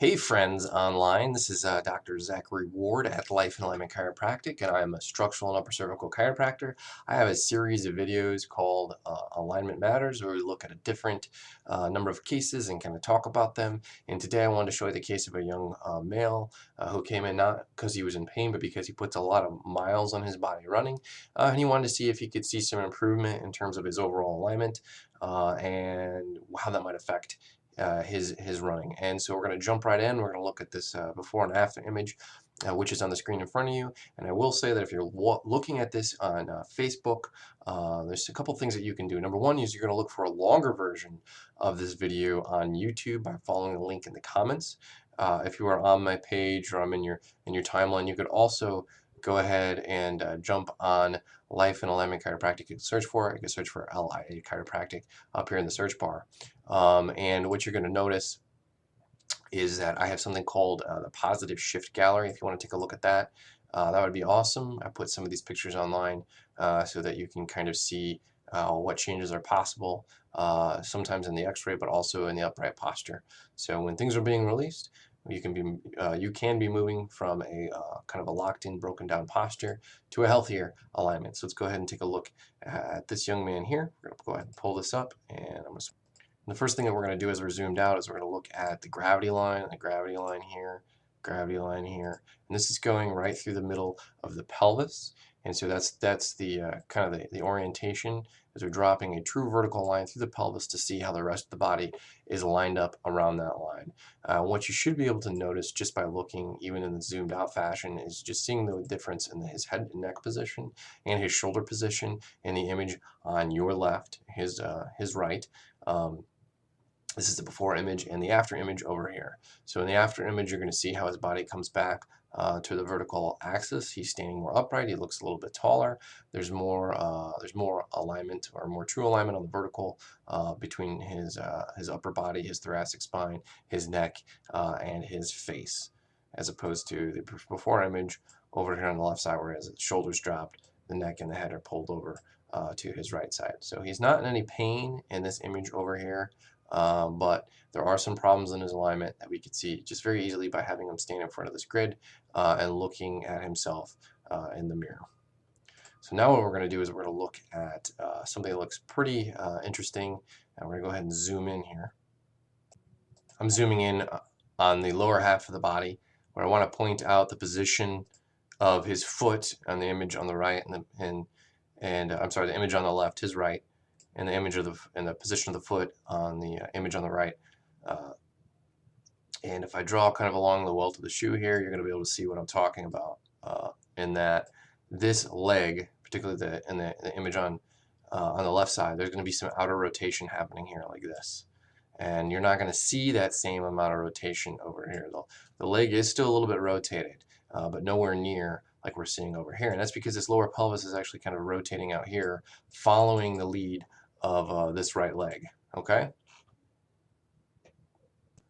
Hey friends online, this is Dr. Zachary Ward at Life and Alignment Chiropractic, and I'm a structural and upper cervical chiropractor. I have a series of videos called Alignment Matters, where we look at a different number of cases and kind of talk about them. And today I wanted to show you the case of a young male who came in not because he was in pain, but because he puts a lot of miles on his body running, and he wanted to see if he could see some improvement in terms of his overall alignment and how that might affect his running. And so we're going to jump right in. We're going to look at this before and after image, which is on the screen in front of you. And I will say that if you're looking at this on Facebook, there's a couple things that you can do. Number one is you're going to look for a longer version of this video on YouTube by following the link in the comments. If you are on my page or I'm in your timeline, you could also go ahead and jump on Life and Alignment Chiropractic. You can search for it. You can search for LIA Chiropractic up here in the search bar. And what you're going to notice is that I have something called the Positive Shift Gallery. If you want to take a look at that, that would be awesome. I put some of these pictures online so that you can kind of see what changes are possible, sometimes in the x-ray, but also in the upright posture. So when things are being released, you can be moving from a kind of a locked-in, broken-down posture to a healthier alignment. So let's go ahead and take a look at this young man here. We're going to go ahead and pull this up, and I'm going to. The first thing that we're going to do as we're zoomed out is we're going to look at the gravity line here, gravity line here, and this is going right through the middle of the pelvis. And so that's the kind of the orientation as we're dropping a true vertical line through the pelvis to see how the rest of the body is lined up around that line. What you should be able to notice just by looking even in the zoomed out fashion is just seeing the difference in his head and neck position and his shoulder position in the image on your left, his right. This is the before image and the after image over here. So in the after image, you're going to see how his body comes back to the vertical axis. He's standing more upright. He looks a little bit taller. There's more alignment or more true alignment on the vertical between his upper body, his thoracic spine, his neck, and his face, as opposed to the before image over here on the left side, where his shoulders dropped, the neck and the head are pulled over to his right side. So he's not in any pain in this image over here. But there are some problems in his alignment that we could see just very easily by having him stand in front of this grid and looking at himself in the mirror. So now what we're going to do is we're going to look at something that looks pretty interesting, and we're going to go ahead and zoom in here. I'm zooming in on the lower half of the body, where I want to point out the position of his foot on the image on the right, and I'm sorry, the image on the left, his right, and the image of the position of the foot on the image on the right. And if I draw kind of along the welt of the shoe here, you're going to be able to see what I'm talking about. In that this leg, particularly in the image on the left side, there's going to be some outer rotation happening here like this. And you're not going to see that same amount of rotation over here. The leg is still a little bit rotated, but nowhere near like we're seeing over here. And that's because this lower pelvis is actually kind of rotating out here, following the lead of this right leg, okay?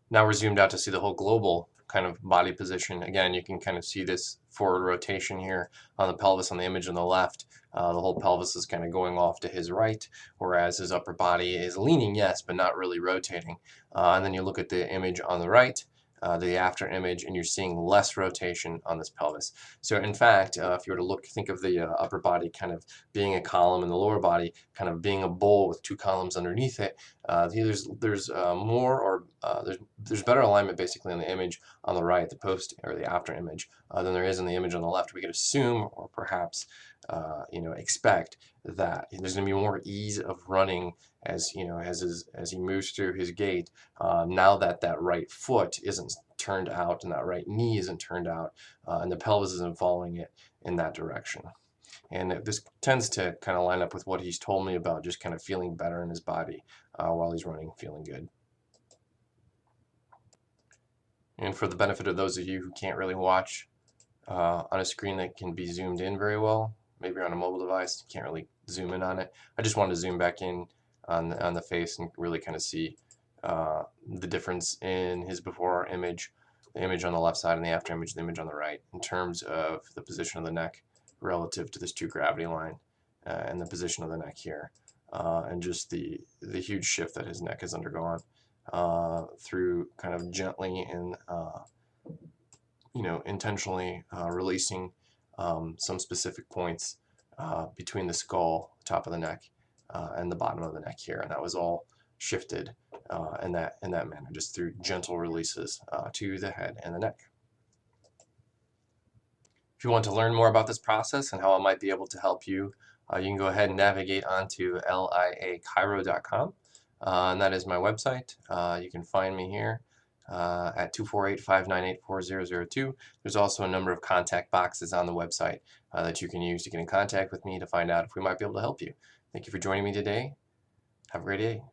Now we're zoomed out to see the whole global kind of body position. Again, you can kind of see this forward rotation here on the pelvis on the image on the left. The whole pelvis is kind of going off to his right, whereas his upper body is leaning, yes, but not really rotating. And then you look at the image on the right, the after image, and you're seeing less rotation on this pelvis. So in fact, if you were to think of the upper body kind of being a column and the lower body kind of being a bowl with two columns underneath it, there's more or there's better alignment basically in the image on the right, the post or the after image, than there is in the image on the left. We could assume, or perhaps expect, that there's going to be more ease of running as he moves through his gait. Now that right foot isn't turned out and that right knee isn't turned out, and the pelvis isn't following it in that direction. And this tends to kind of line up with what he's told me about just kind of feeling better in his body while he's running, feeling good. And for the benefit of those of you who can't really watch on a screen that can be zoomed in very well, maybe you're on a mobile device, you can't really zoom in on it, I just wanted to zoom back in on the face and really kind of see the difference in his before image, the image on the left side, and the after image, the image on the right, in terms of the position of the neck relative to this true gravity line and the position of the neck here, and just the huge shift that his neck has undergone through kind of gently and intentionally releasing some specific points between the skull, top of the neck, and the bottom of the neck here, and that was all shifted in that manner, just through gentle releases to the head and the neck. If you want to learn more about this process and how it might be able to help you, you can go ahead and navigate onto liachiro.com, and that is my website. You can find me here at 248-598-4002. There's also a number of contact boxes on the website that you can use to get in contact with me to find out if we might be able to help you. Thank you for joining me today. Have a great day.